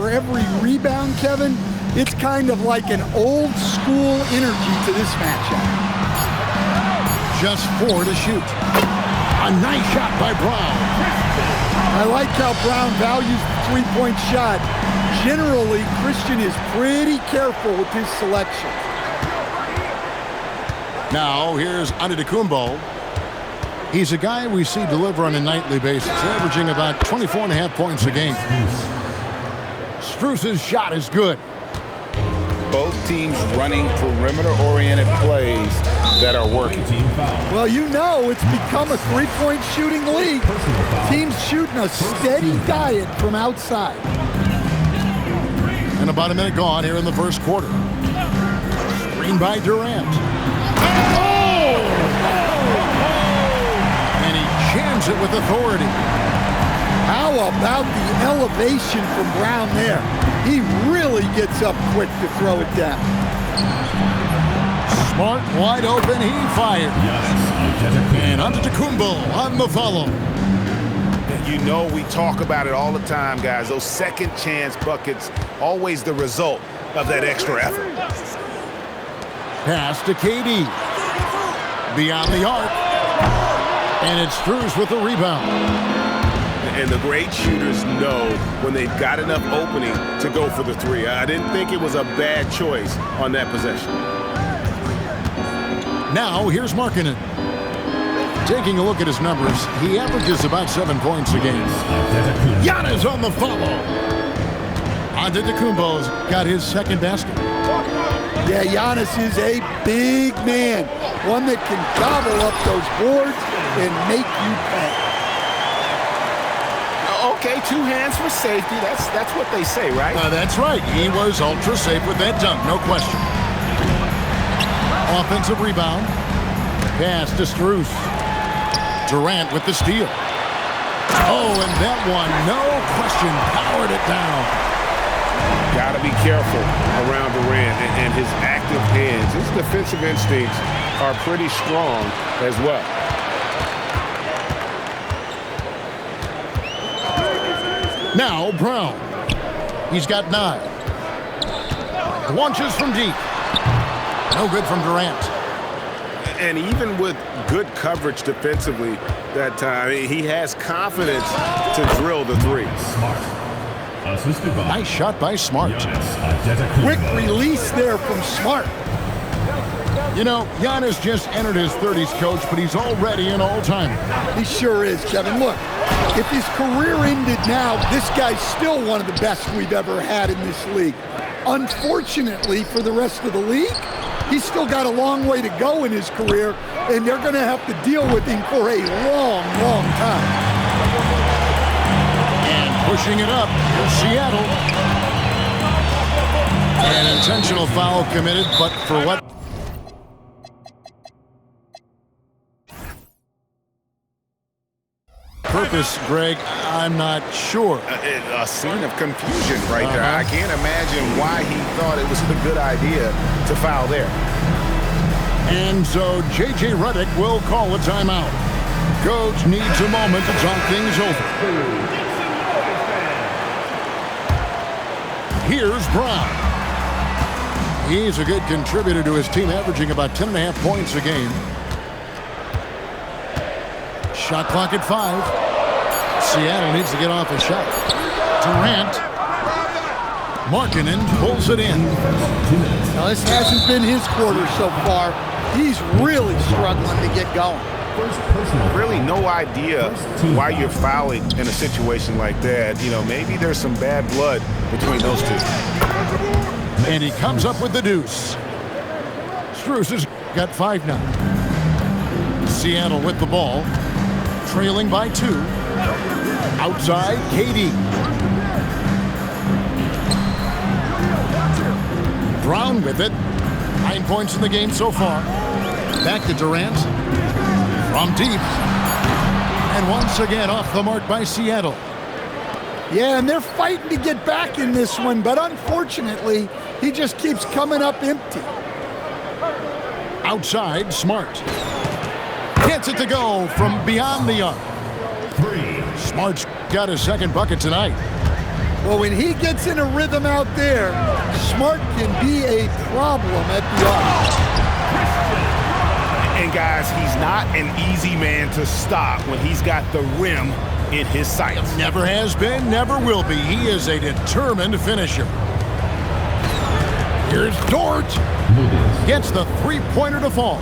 for every rebound, Kevin. It's kind of like an old school energy to this matchup. Just 4 to shoot. A nice shot by Brown. I like how Brown values the three-point shot. Generally, Christian is pretty careful with his selection. Now, here's Antetokounmpo. He's a guy we see deliver on a nightly basis, averaging about 24.5 points a game. Strus's shot is good. Both teams running perimeter-oriented plays that are working. Well, you know it's become a three-point shooting league. Teams shooting a steady diet from outside. And about a minute gone here in the first quarter. Screen by Durant. Oh! And he jams it with authority. How about the elevation from Brown there? He really gets up quick to throw it down. Smart, wide open, he fired. And Antetokounmpo on the follow. You know we talk about it all the time, guys. Those second chance buckets, always the result of that extra effort. Pass to KD. Beyond the arc. And it's Strus with the rebound. And the great shooters know when they've got enough opening to go for the three. I didn't think it was a bad choice on that possession. Now, here's Markkanen. Taking a look at his numbers, he averages about 7 points a game. Giannis on the follow. Antetokounmpo's got his second basket. Yeah, Giannis is a big man. One that can gobble up those boards and make you pay. Okay, 2 hands for safety. That's what they say, right? That's right. He was ultra safe with that dunk, no question. Offensive rebound. Pass to Strus. Durant with the steal. Oh, and that one, no question, powered it down. Got to be careful around Durant and his active hands. His defensive instincts are pretty strong as well. Now Brown. He's got 9. Launches from deep. No good from Durant. And even with good coverage defensively that time, he has confidence to drill the three. Nice shot by Smart. Quick release there from Smart. You know, Giannis just entered his 30s, coach, but he's already an all-timer. He sure is, Kevin. Look, if his career ended now, this guy's still one of the best we've ever had in this league. Unfortunately for the rest of the league, he's still got a long way to go in his career, and they're going to have to deal with him for a long, long time. And pushing it up, here's Seattle. An intentional foul committed, but for what? Purpose, Greg, I'm not sure. A scene of confusion right there. I can't imagine why he thought it was a good idea to foul there. And so J.J. Redick will call a timeout. Coach needs a moment to talk things over. Here's Brown. He's a good contributor to his team, averaging about 10.5 points a game. Shot clock at 5. Seattle needs to get off a shot. Durant. Markkanen pulls it in. Now, this hasn't been his quarter so far. He's really struggling to get going. Really no idea why you're fouling in a situation like that. You know, maybe there's some bad blood between those two. And he comes up with the deuce. Strus has got 5 now. Seattle with the ball. Trailing by 2. Outside, KD. Brown with it. 9 points in the game so far. Back to Durant. From deep. And once again off the mark by Seattle. Yeah, and they're fighting to get back in this one, but unfortunately, he just keeps coming up empty. Outside, Smart. Gets it to go from beyond the arc. Smart's got his second bucket tonight. Well, when he gets in a rhythm out there, Smart can be a problem at the arc. And guys, he's not an easy man to stop when he's got the rim in his sights. Never has been, never will be. He is a determined finisher. Here's Dort. Gets the three-pointer to fall.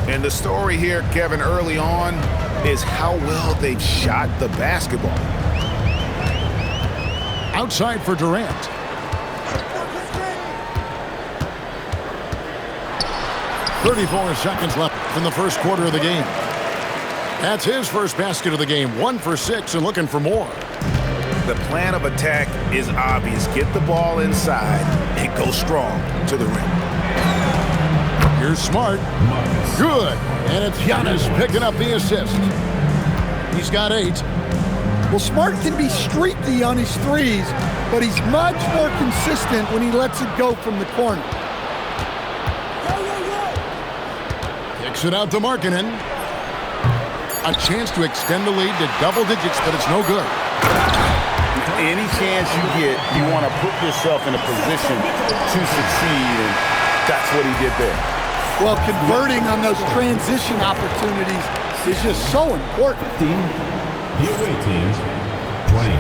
And the story here, Kevin, early on is how well they've shot the basketball. Outside for Durant. "34 seconds left in the first quarter of the game." That's his first basket of the game. 1 for 6 and looking for more. The plan of attack is obvious. Get the ball inside and go strong to the rim. Here's Smart. Good. And it's Giannis picking up the assist. He's got 8. Well, Smart can be streaky on his threes, but he's much more consistent when he lets it go from the corner. Kicks it out to Markkanen. A chance to extend the lead to double digits, but it's no good. Any chance you get, you want to put yourself in a position to succeed, and that's what he did there. Well, converting on those transition opportunities is just so important. The away team's 20.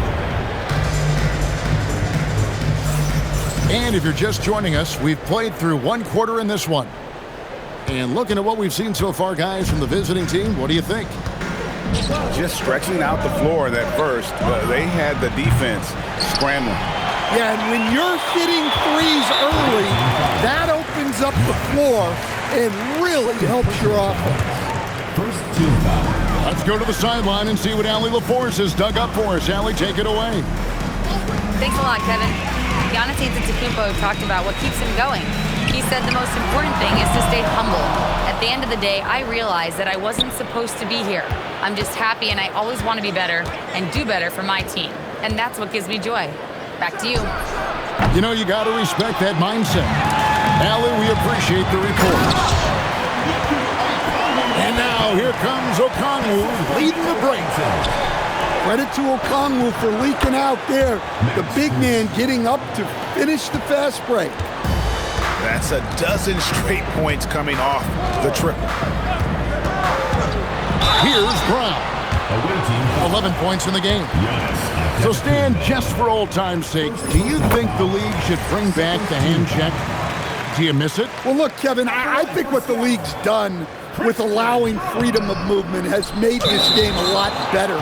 And if you're just joining us, we've played through one quarter in this one. And looking at what we've seen so far, guys, from the visiting team, what do you think? Just stretching out the floor that first, they had the defense scrambling. Yeah, and when you're hitting threes early, that opens up the floor and really helps your offense. First team foul. Let's go to the sideline and see what Allie LaForce has dug up for us. Allie, take it away. Thanks a lot, Kevin. Giannis Antetokounmpo talked about what keeps him going. He said the most important thing is to stay humble. At the end of the day, I realized that I wasn't supposed to be here. I'm just happy, and I always want to be better and do better for my team. And that's what gives me joy. Back to you. You know, you got to respect that mindset. Allie, we appreciate the report. And now here comes Okongwu leading the break. Credit to Okongwu for leaking out there. The big man getting up to finish the fast break. That's a dozen straight points coming off the triple. Here's Brown. Away team. 11 points in the game. So Stan, just for old time's sake, do you think the league should bring back the hand check? Do you miss it? Well, look, Kevin, I think what the league's done with allowing freedom of movement has made this game a lot better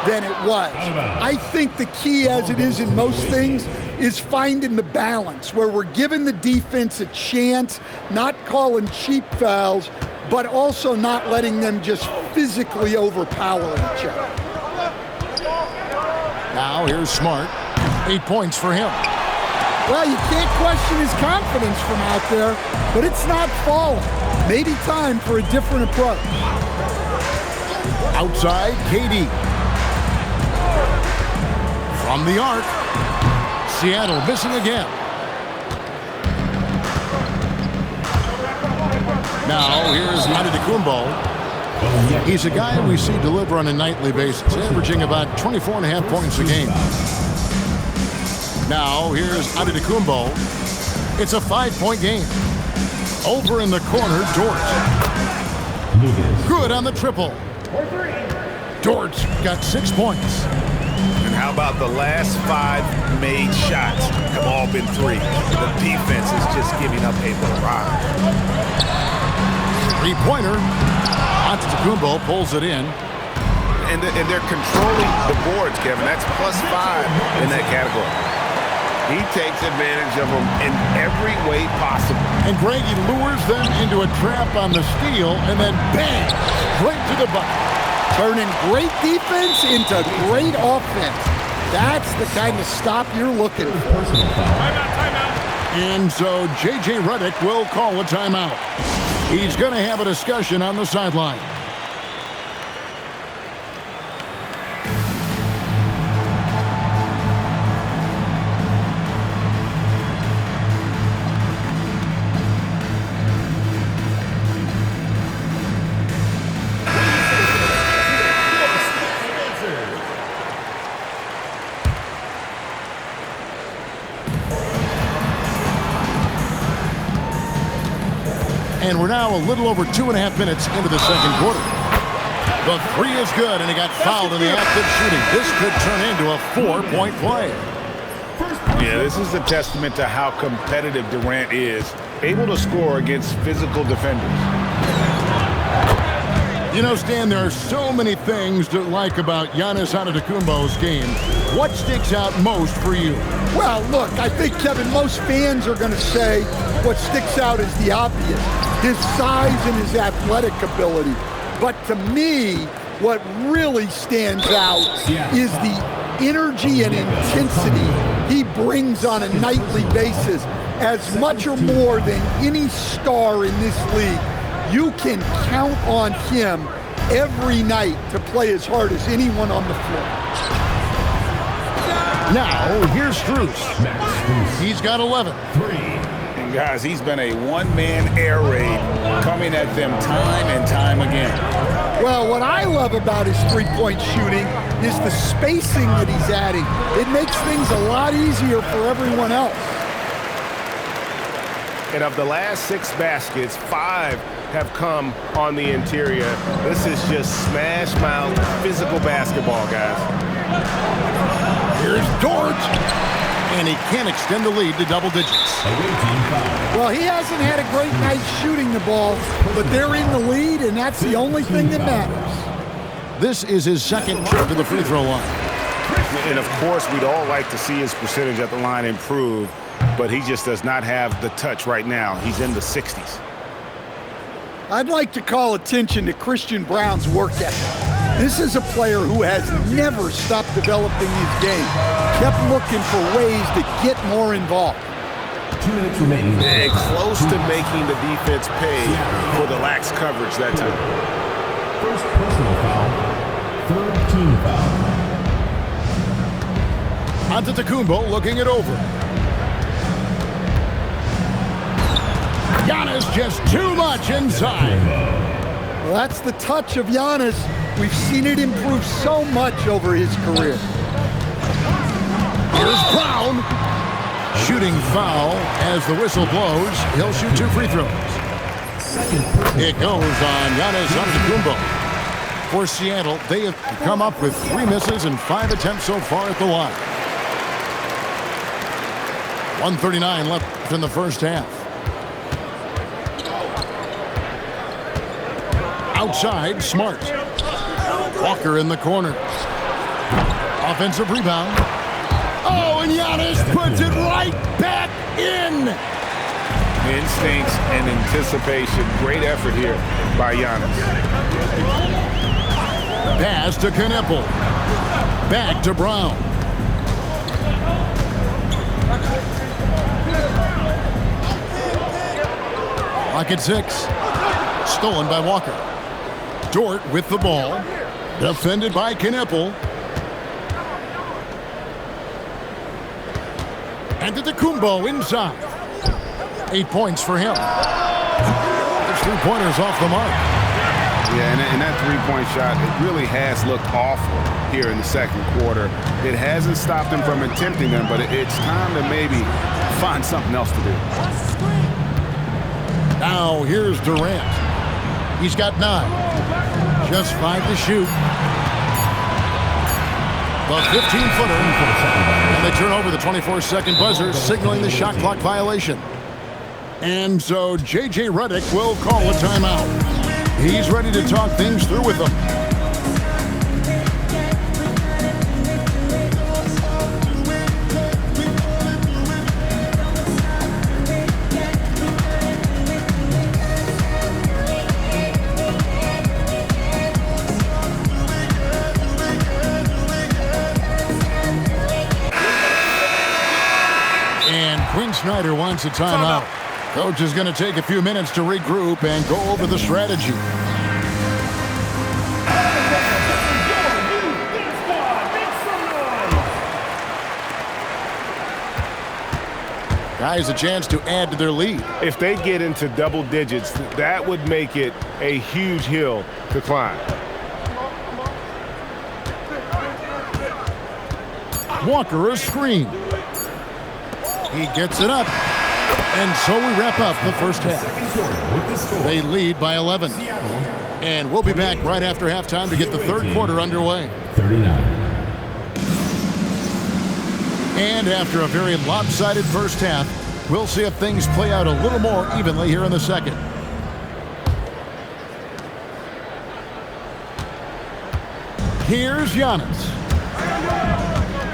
than it was. I think the key, as it is in most things, is finding the balance where we're giving the defense a chance, not calling cheap fouls, but also not letting them just physically overpower each other. Now here's Smart. 8 points for him. Well, you can't question his confidence from out there, but it's not falling. Maybe time for a different approach. Outside, KD. From the arc. Seattle missing again. Now here's Antetokounmpo. He's a guy we see deliver on a nightly basis, averaging about 24.5 points a game. Now here's Antetokounmpo. It's a 5-point game. Over in the corner, Dort. Good on the triple. Dort's got 6 points. And how about the last 5 made shots have all been threes? The defense is just giving up a barrage. 3-pointer. Antetokounmpo pulls it in. And they're controlling the boards, Kevin. That's +5 in that category. He takes advantage of them in every way possible. And Greg, he lures them into a trap on the steal, and then bang, straight to the bucket. Turning great defense into great offense. That's the kind of stop you're looking for. Timeout. And so J.J. Redick will call a timeout. He's going to have a discussion on the sideline. And we're now a little over 2.5 minutes into the second quarter. The three is good, and he got fouled in the act of shooting. This could turn into a 4-point play. Yeah, this is a testament to how competitive Durant is, able to score against physical defenders. You know, Stan, there are so many things to like about Giannis Antetokounmpo's game. What sticks out most for you? Well, look, I think, Kevin, most fans are going to say what sticks out is the obvious, his size and his athletic ability. But to me, what really stands out is the energy and intensity he brings on a nightly basis. As much or more than any star in this league, you can count on him every night to play as hard as anyone on the floor. Now, here's Strus. He's got 11. And guys, he's been a one-man air raid coming at them time and time again. Well, what I love about his three-point shooting is the spacing that he's adding. It makes things a lot easier for everyone else. And of the last 6 baskets, 5 have come on the interior. This is just smash-mouth physical basketball, guys. Here's Dort. And he can't extend the lead to double digits. Well, he hasn't had a great night shooting the ball, but they're in the lead, and that's the only thing that matters. This is his second trip to the free throw line. And, of course, we'd all like to see his percentage at the line improve, but he just does not have the touch right now. He's in the 60s. I'd like to call attention to Christian Braun's work ethic. This is a player who has never stopped developing his game, kept looking for ways to get more involved. 2 minutes remaining. And close to making the defense pay for the lax coverage that time. First personal foul. Third team foul. Antetokounmpo looking it over. Giannis just too much inside. Well, that's the touch of Giannis. We've seen it improve so much over his career. Here's Brown. Shooting foul as the whistle blows. He'll shoot 2 free throws. It goes on Giannis Antetokounmpo. For Seattle, they have come up with 3 misses and 5 attempts so far at the line. 1:39 left in the first half. Outside, Smart. Walker in the corner. Offensive rebound. Oh, and Giannis puts it right back in. Instincts and anticipation. Great effort here by Giannis. Pass to Kneppel. Back to Brown. Clock at 6. Stolen by Walker. Dort with the ball. Defended by Kneppel. Antetokounmpo inside. 8 points for him. His 3-pointers off the mark. Yeah, and that three-point shot, it really has looked awful here in the second quarter. It hasn't stopped him from attempting them, but it's time to maybe find something else to do. Now here's Durant. He's got 9. Just 5 to shoot. The 15-footer. And they turn over the 24-second buzzer, signaling the shot clock violation. And so J.J. Redick will call a timeout. He's ready to talk things through with them. Snyder wants a timeout. Coach is going to take a few minutes to regroup and go over the strategy. Guys, a chance to add to their lead. If they get into double digits, that would make it a huge hill to climb. Walker a screen. He gets it up. And so we wrap up the first half. They lead by 11. And we'll be back right after halftime to get the third quarter underway. 39. And after a very lopsided first half, we'll see if things play out a little more evenly here in the second. Here's Giannis.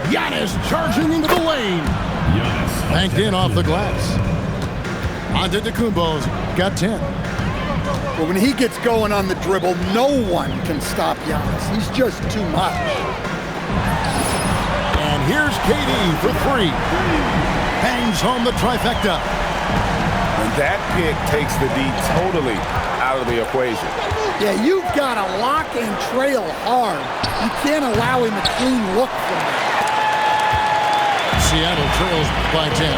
Giannis charging into the lane. Banked in off the glass. Antetokounmpo's got 10. But when he gets going on the dribble, no one can stop Giannis. He's just too much. And here's KD for 3. Hangs home the trifecta. And that pick takes the D totally out of the equation. Yeah, you've got to lock and trail hard. You can't allow him a clean look from that. Seattle trails by 10.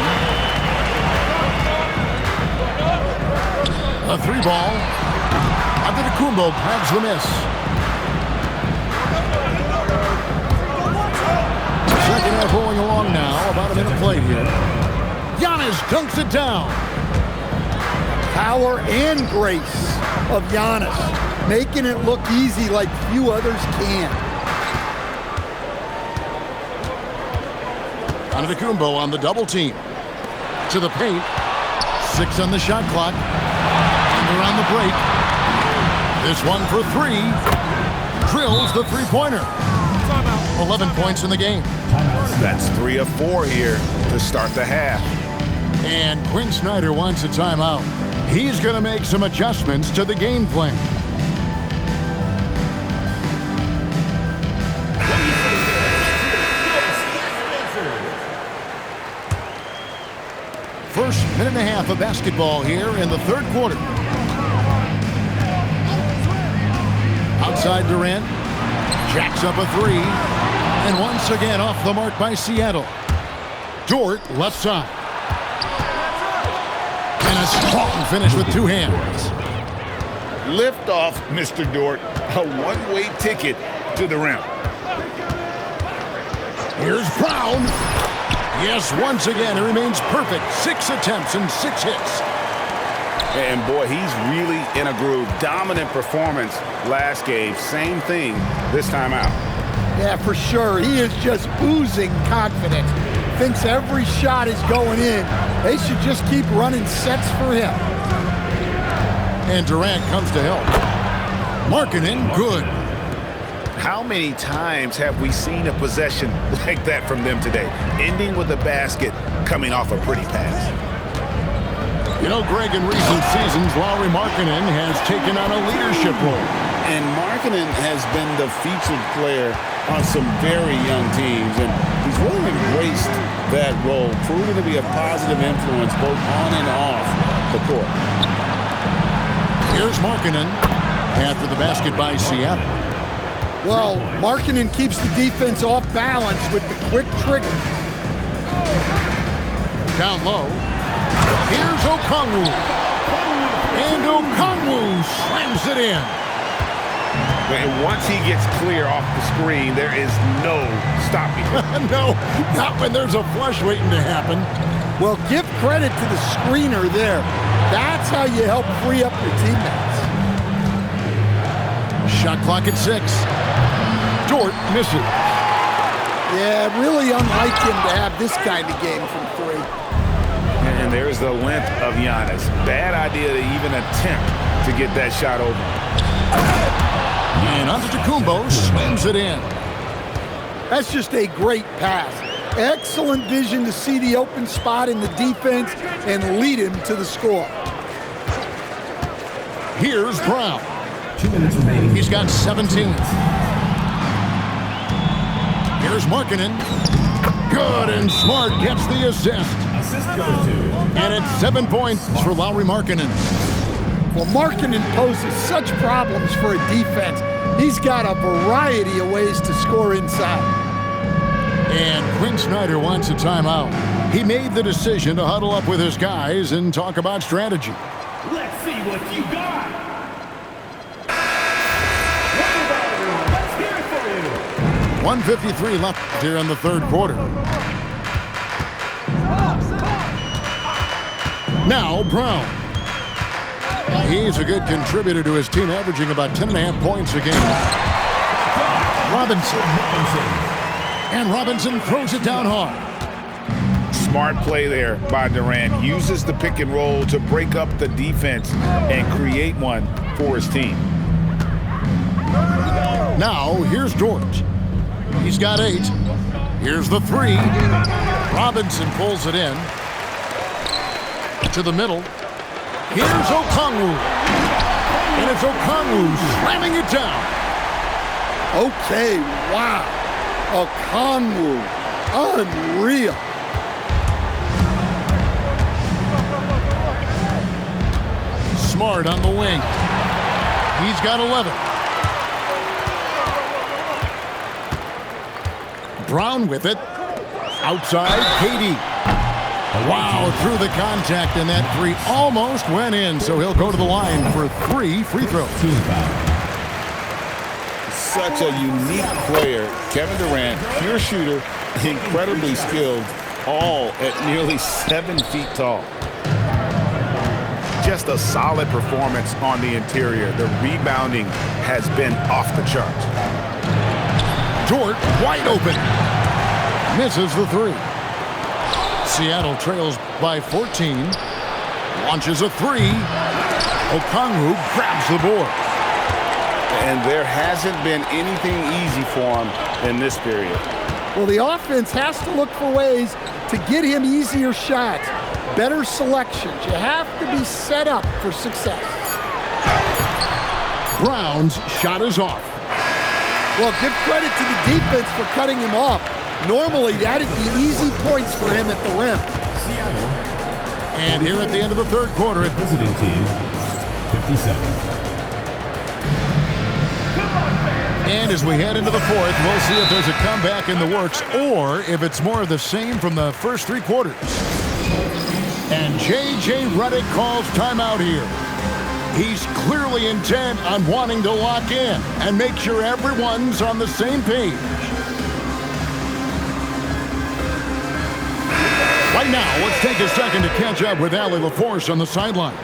A 3-ball. Antetokounmpo grabs the miss. Second half rolling along now. About a minute played here. Giannis dunks it down. Power and grace of Giannis, making it look easy like few others can. Antetokounmpo on the double team. To the paint. 6 on the shot clock. Under on the break. This one for 3. Drills the three-pointer. 11 points in the game. That's 3 of 4 here to start the half. And Quinn Snyder wants a timeout. He's going to make some adjustments to the game plan. First minute and a half of basketball here in the third quarter. Outside Durant. Jacks up a 3. And once again off the mark by Seattle. Dort left side. And a strong finish with 2 hands. Lift off, Mr. Dort. A one-way ticket to the rim. Here's Brown. Yes, once again, he remains perfect. 6 attempts and 6 hits. And boy, he's really in a groove. Dominant performance last game. Same thing this time out. Yeah, for sure. He is just oozing confidence. Thinks every shot is going in. They should just keep running sets for him. And Durant comes to help. Markkanen, good. How many times have we seen a possession like that from them today? Ending with a basket, coming off a pretty pass. You know, Greg, in recent seasons, Lauri Markkanen has taken on a leadership role. And Markkanen has been the featured player on some very young teams, and he's really embraced that role, proving to be a positive influence both on and off the court. Here's Markkanen after the basket by Seattle. Well, Markkanen keeps the defense off balance with the quick trigger. Down low. Here's Okongwu. And Okongwu slams it in. And once he gets clear off the screen, there is no stopping him. No, not when there's a flush waiting to happen. Well, give credit to the screener there. That's how you help free up your teammates. Shot clock at 6. Dort misses. Yeah, really unlike him to have this kind of game from 3. And there's the length of Giannis. Bad idea to even attempt to get that shot over. And Antetokounmpo slams it in. That's just a great pass. Excellent vision to see the open spot in the defense and lead him to the score. Here's Brown. 2 minutes remaining. He's got 17. Here's Markkanen. Good, and Smart gets the assist. Assist goes to. And it's 7 points for Lauri Markkanen. Well, Markkanen poses such problems for a defense. He's got a variety of ways to score inside. And Quinn Snyder wants a timeout. He made the decision to huddle up with his guys and talk about strategy. Let's see what you got. Let's hear it for you. 1:53 left here in the third quarter. Now Brown. He's a good contributor to his team, averaging about 10.5 points a game. Robinson. And Robinson throws it down hard. Smart play there by Durant. Uses the pick and roll to break up the defense and create one for his team. Now here's George. He's got 8. Here's the 3. Robinson pulls it in. To the middle. Here's Okongwu. And it's Okongwu slamming it down. Okay, wow. Okongwu, unreal. Smart on the wing. He's got 11. Brown with it. Outside, KD. Wow, through the contact, and that 3 almost went in, so he'll go to the line for 3 free throws. Such a unique player. Kevin Durant, pure shooter, incredibly skilled, all at nearly 7 feet tall. Just a solid performance on the interior. The rebounding has been off the charts. Dort wide open. Misses the 3. Seattle trails by 14. Launches a 3. Okongwu grabs the board. And there hasn't been anything easy for him in this period. Well, the offense has to look for ways to get him easier shots, better selections. You have to be set up for success. Brown's shot is off. Well, give credit to the defense for cutting him off. Normally, that'd be easy points for him at the rim. And here at the end of the third quarter, Visiting team, 57. and as we head into the fourth, we'll see if there's a comeback in the works or if it's more of the same from the first 3 quarters. And J.J. Redick calls timeout here. He's clearly intent on wanting to lock in and make sure everyone's on the same page. Right now, let's take a second to catch up with Allie LaForce on the sidelines.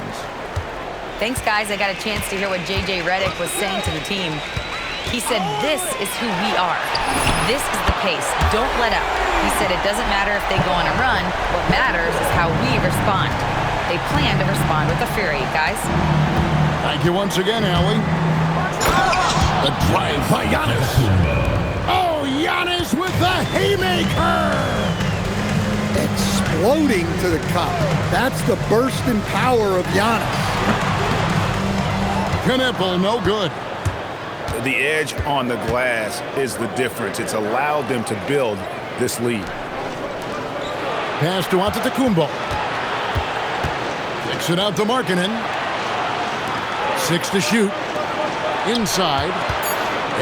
Thanks, guys. I got a chance to hear what J.J. Redick was saying to the team. He said, this is who we are. This is the pace. Don't let up. He said it doesn't matter if they go on a run. What matters is how we respond. They plan to respond with a fury, guys. Thank you once again, Allie. The drive by Giannis. Oh, Giannis with the haymaker. Exploding to the cup. That's the burst in power of Giannis. Knipple, no good. The edge on the glass is the difference. It's allowed them to build this lead. Pass to Antetokounmpo. Kicks it out to Markkanen. 6 to shoot. Inside.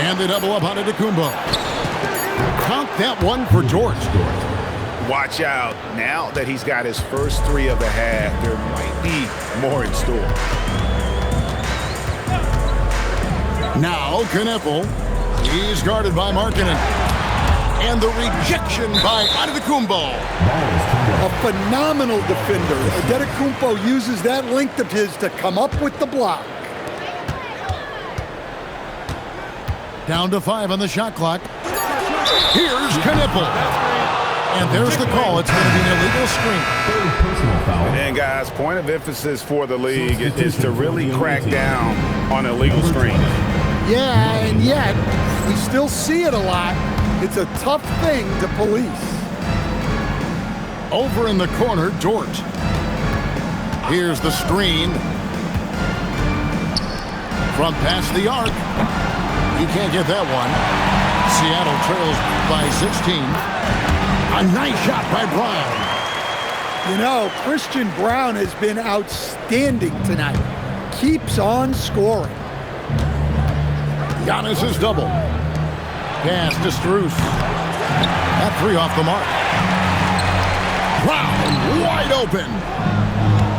And they double up on Antetokounmpo. Count that one for George. Watch out. Now that he's got his first 3 of the half, there might be more in store. Now Knipple. He's guarded by Markkanen. And the rejection by Antetokounmpo. A phenomenal defender. Antetokounmpo uses that length of his to come up with the block. Down to 5 on the shot clock. Here's Knipple. And there's the call. It's going to be an illegal screen. And guys, point of emphasis for the league is to really crack down on illegal screens. Yeah, and yet we still see it a lot. It's a tough thing to police. Over in the corner, Dort. Here's the screen. From past the arc. You can't get that one. Seattle trails by 16. A nice shot by Brown. You know, Christian Brown has been outstanding tonight. Keeps on scoring. Giannis is double. Pass to Strus. That 3 off the mark. Brown wide open.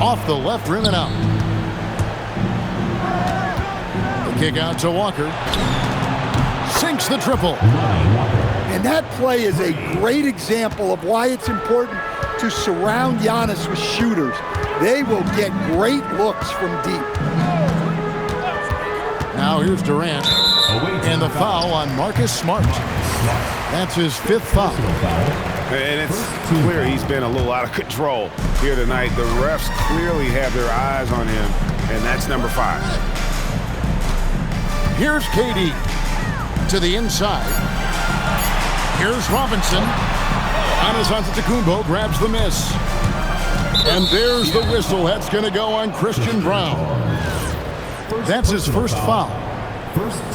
Off the left rim and out. The kick out to Walker. Sinks the triple. And that play is a great example of why it's important to surround Giannis with shooters. they will get great looks from deep. Now here's Durant. And the foul on Marcus Smart. That's his 5th foul. And it's clear he's been a little out of control here tonight. The refs clearly have their eyes on him, and that's number 5. Here's KD to the inside. Here's Robinson. Giannis Antetokounmpo grabs the miss. And there's the whistle. That's going to go on Christian Brown. That's his 1st foul.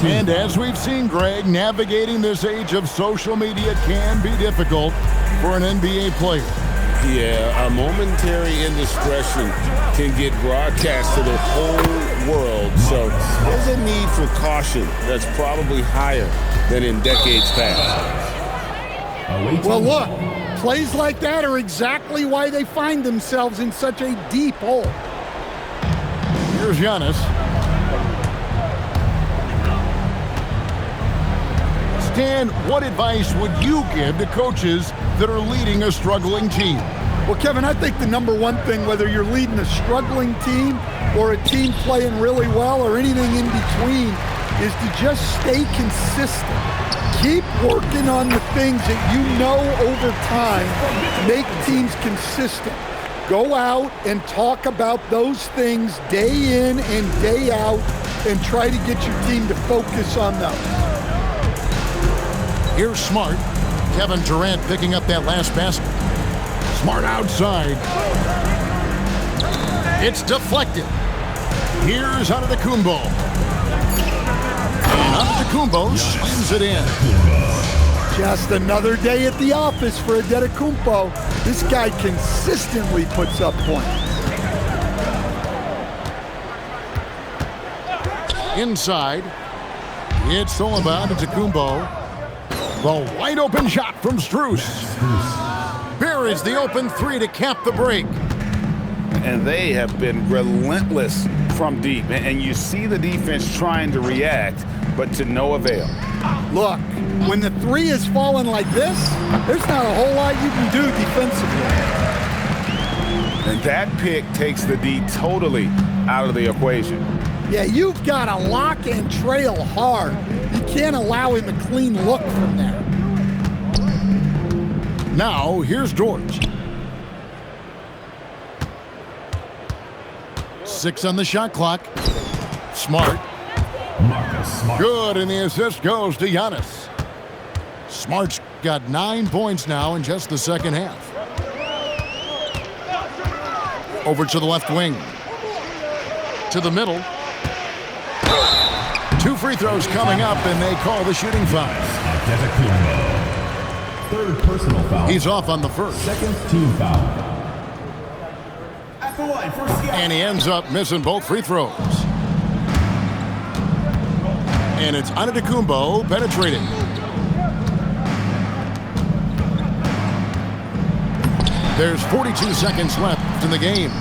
And as we've seen, Greg, navigating this age of social media can be difficult for an NBA player. Yeah, a momentary indiscretion can get broadcast to the whole world. So there's a need for caution that's probably higher than in decades past. Well, look, plays like that are exactly why they find themselves in such a deep hole. Here's Giannis. Stan, what advice would you give to coaches that are leading a struggling team? Well, Kevin, I think the number one thing, whether you're leading a struggling team or a team playing really well or anything in between, is to just stay consistent. Keep working on the things that you know over time make teams consistent. Go out and talk about those things day in and day out and try to get your team to focus on those. Here's Smart. Kevin Durant picking up that last basket. Smart outside. It's deflected. Here's Antetokounmpo. And Antetokounmpo slams it in. Just another day at the office for Antetokounmpo. This guy consistently puts up points. Inside. It's stolen by Antetokounmpo. The wide open shot from Strus. Buries the open 3 to cap the break. And they have been relentless from deep. And you see the defense trying to react, but to no avail. Look, when the 3 is falling like this, there's not a whole lot you can do defensively. And that pick takes the D totally out of the equation. Yeah, you've got to lock and trail hard. You can't allow him a clean look from there. Now, here's George. 6 on the shot clock. Smart. Good, and the assist goes to Giannis. Smart's got 9 points now in just the second half. Over to the left wing. To the middle. 2 free throws coming up, and they call the shooting foul. Third personal foul. He's off on the first. Second team foul. At the line for Seattle. And he ends up missing both free throws. And it's Antetokounmpo penetrating. There's 42 seconds left in the game.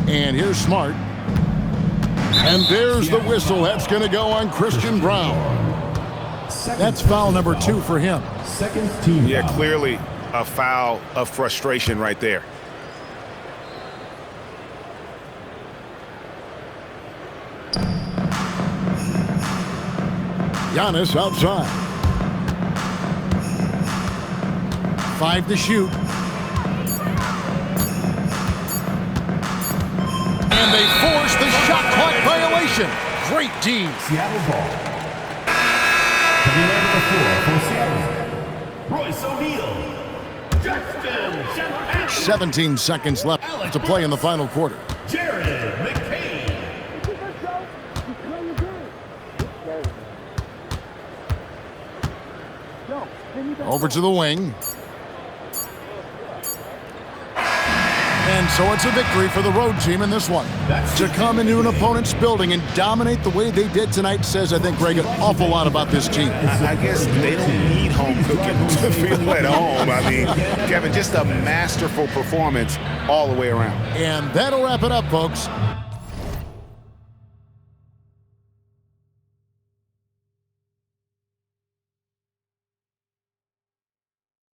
And here's Smart. And there's the whistle. That's going to go on Christian Brown. That's foul number 2 for him. Second team Yeah, foul. clearly a foul of frustration right there. Giannis outside. 5 to shoot. And they force the shot clock violation. Great D. Seattle ball. Coming out of the floor for Seattle. Royce O'Neal. Justin Champagne. 17 seconds left to play in the final quarter. Jared McCain. Over to the wing. And so it's a victory for the road team in this one. To come into an opponent's building and dominate the way they did tonight says, I think, Greg, an awful lot about this team. I guess they don't need home cooking to feel at home. I mean, Kevin, just a masterful performance all the way around. And that'll wrap it up, folks.